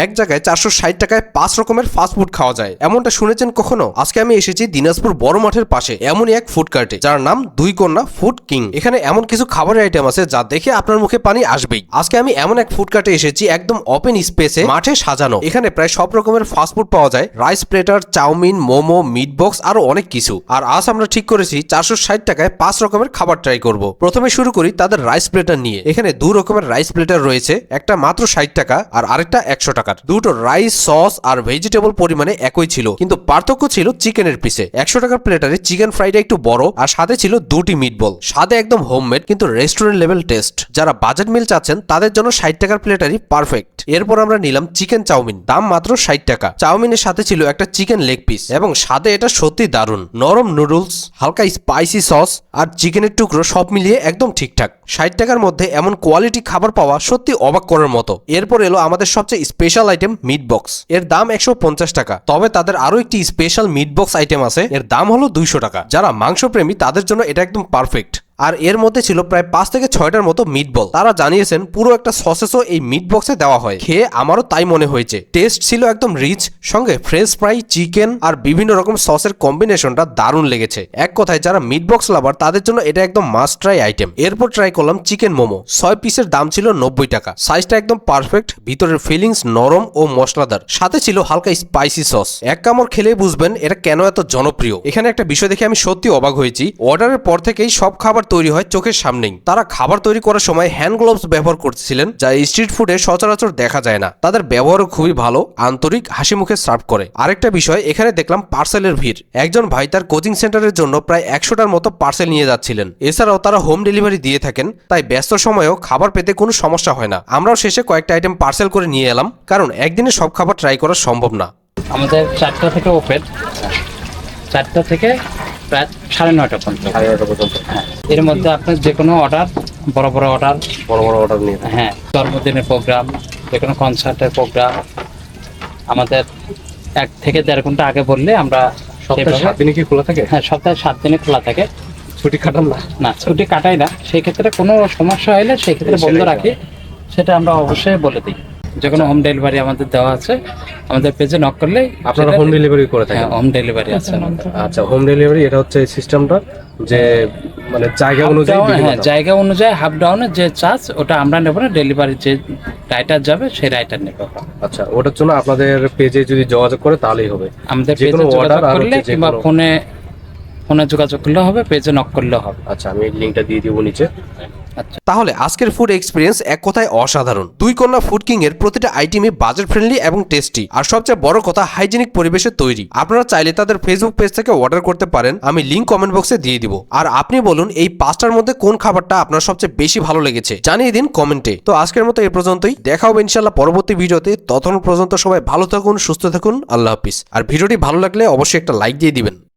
এক জায়গায় 460 টাকায় 5 রকমের ফাস্টফুড খাওয়া যায়, এমনটা শুনেছেন কখনো? আজকে আমি এসেছি দিনাজপুর বড় মাঠের পাশে এমনই এক ফুড কার্টে, যার নাম দুই কন্যা ফুড কিং। এখানে এমন কিছু খাবারের আইটেম আছে যা দেখে আপনার মুখে পানি আসবেই। আজকে আমি এমন এক ফুড কার্টে এসেছি একদম ওপেন স্পেসে, মাঠে সাজানো। এখানে প্রায় সব রকমের ফাস্টফুড পাওয়া যায়, rice platter, chowmein, momo, meat box, আরো অনেক কিছু। আর আজ আমরা ঠিক করেছি 460 টাকায় 5 রকমের খাবার ট্রাই করব। প্রথমে শুরু করি তাদের রাইস প্লেটার নিয়ে। এখানে 2 রকমের রাইস প্লেটার রয়েছে, একটা মাত্র 60 টাকা আর আরেকটা 100 টাকার। দুটো রাইস, সস আর ভেজিটেবল পরিমাণে একই ছিল, কিন্তু পার্থক্য ছিল চিকেনের পিসে। 100 টাকার প্লেটারে চিকেন ফ্রাইটা একটু বড় আর সাথে ছিল 2টি মিটবল। স্বাদে একদম হোমমেড কিন্তু রেস্টুরেন্ট লেভেল টেস্ট। যারা বাজেট মিল চাচ্ছেন তাদের জন্য 60 টাকার প্লেটারই পারফেক্ট। এরপর আমরা নিলাম চিকেন চাউমিন, দাম মাত্র 60 টাকা। চাউমিনের সাথে ছিল একটা চিকেন লেগ পিস এবং স্বাদে এটা সত্যি দারুণ। নরম নুডলস, হালকা স্পাইসি সস আর চিকেনের টুকরো সব মিলিয়ে একদম ঠিকঠাক। 60 টাকার মধ্যে এমন কোয়ালিটি খাবার পাওয়া সত্যি অবাক করার মতো। এরপর এলো আমাদের সবচেয়ে স্পেশাল আইটেম মিট বক্স। এর দাম 150 টাকা। তবে তাদের আরো একটি স্পেশাল মিট বক্স আইটেম আছে, এর দাম হলো 200 টাকা। যারা মাংস প্রেমী তাদের জন্য এটা একদম পারফেক্ট। আর এর মধ্যে ছিল প্রায় 5 থেকে 6টার মতো মিটবল। তারা জানিয়েছেন পুরো একটা সসেসও এই মিট বক্সে দেওয়া হয়। খেয়ে আমারও তাই মনে হয়েছে। টেস্ট ছিল একদম রিচ, সঙ্গে ফ্রেঞ্চ ফ্রাই, চিকেন আর বিভিন্ন রকম সসের কম্বিনেশনটা দারুণ লেগেছে। এক কথায় যারা মিট বক্স লাভার তাদের জন্য এটা একদম মাস্ট ট্রাই আইটেম। এরপর ট্রাই করলাম চিকেন মোমো। 6 পিসের দাম ছিল 90 টাকা। সাইজটা একদম পারফেক্ট, ভিতরের ফিলিংস নরম ও মশলাদার, সাথে ছিল হালকা স্পাইসি সস। এক কামড় খেলেই বুঝবেন এটা কেন এত জনপ্রিয়। এখানে একটা বিষয় দেখে আমি সত্যি অবাক হয়েছি। অর্ডারের পর থেকেই সব খাবার তৈরি হয় চোখের সামনেই। তারা খাবার তৈরি করার সময় হ্যান্ড গ্লোভস ব্যবহার করছিলেন, যা স্ট্রিট ফুডে সচরাচর দেখা যায় না। তাদের ব্যবহারও খুবই ভালো, আন্তরিক, হাসি মুখে সার্ভ করে। আরেকটা বিষয়, এখানে দেখলাম পার্সেলের ভিড়। একজন ভাই তার কোচিং সেন্টারের জন্য প্রায় 100টার মতো পার্সেল নিয়ে যাচ্ছিলেন। এছাড়াও তারা হোম ডেলিভারি দিয়ে থাকেন, তাই ব্যস্ত সময়েও খাবার পেতে কোনো সমস্যা হয় না। আমরাও শেষে কয়েকটা আইটেম পার্সেল করে নিয়ে এলাম, কারণ একদিনে সব খাবার ট্রাই করা সম্ভব না। আমাদের 4টা থেকে ওপেন, 4টা থেকে প্রায় 9:30 পর্যন্ত। হ্যাঁ, এর মধ্যে আপনার যে কোনো অর্ডার, বড় বড় অর্ডার নিয়ে, হ্যাঁ, জন্মদিনের প্রোগ্রাম, যে কোনো কনসার্টের প্রোগ্রাম, আমাদের 1 থেকে 1.5 ঘন্টা আগে বললে আমরা। সপ্তাহে 7 দিনে কি খোলা থাকে? হ্যাঁ, সপ্তাহে 7 দিনে খোলা থাকে। ছুটি কাটান না? না, ছুটি কাটাই না। সেই ক্ষেত্রে কোনো সমস্যা হলে সেই ক্ষেত্রে বন্ধ রাখি, সেটা আমরা অবশ্যই বলে দিই। যে কোনো হোম ডেলিভারি আমাদের দেওয়া আছে, আমাদের পেজে নক করলেই আপনারা হোম ডেলিভারি করে থাকেন? হ্যাঁ, হোম ডেলিভারি আছে আমাদের। আচ্ছা, হোম ডেলিভারি এটা হচ্ছে সিস্টেমটা যে মানে জায়গা অনুযায়ী, হ্যাঁ, জায়গা অনুযায়ী হাফ ডাউনের যে চার্জ ওটা আমরা নেব না, ডেলিভারি যে রাইটার যাবে সেই রাইটার নেব। আচ্ছা, ওটার জন্য আপনাদের পেজে যদি যোগাযোগ করে তাহলেই হবে? আমাদের পেজে যোগাযোগ করলে কিংবা ফোনে যোগাযোগ করলে হবে, পেজে নক করলে হবে। আচ্ছা, আমি লিংকটা দিয়ে দিব নিচে। আচ্ছা, তাহলে আজকের ফুড এক্সপিরিয়েন্স এক কথায় অসাধারণ। দুই কন্যা ফুড কিং এর প্রতিটা আইটেমই বাজেট ফ্রেন্ডলি এবং টেস্টি, আর সবচেয়ে বড় কথা হাইজেনিক পরিবেশে তৈরি। আপনারা চাইলে তাদের ফেসবুক পেজ থেকে অর্ডার করতে পারেন, আমি লিংক কমেন্ট বক্সে দিয়ে দিব। আর আপনি বলুন এই 5টার মধ্যে কোন খাবারটা আপনার সবচেয়ে বেশি ভালো লেগেছে, জানিয়ে দিন কমেন্টে। তো আজকের মতো এই পর্যন্তই, দেখা হবে ইনশাআল্লাহ পরবর্তী ভিডিওতে। ততক্ষণ পর্যন্ত সবাই ভালো থাকুন, সুস্থ থাকুন, আল্লাহ হাফিজ। আর ভিডিওটি ভালো লাগলে অবশ্যই একটা লাইক দিয়ে দিবেন।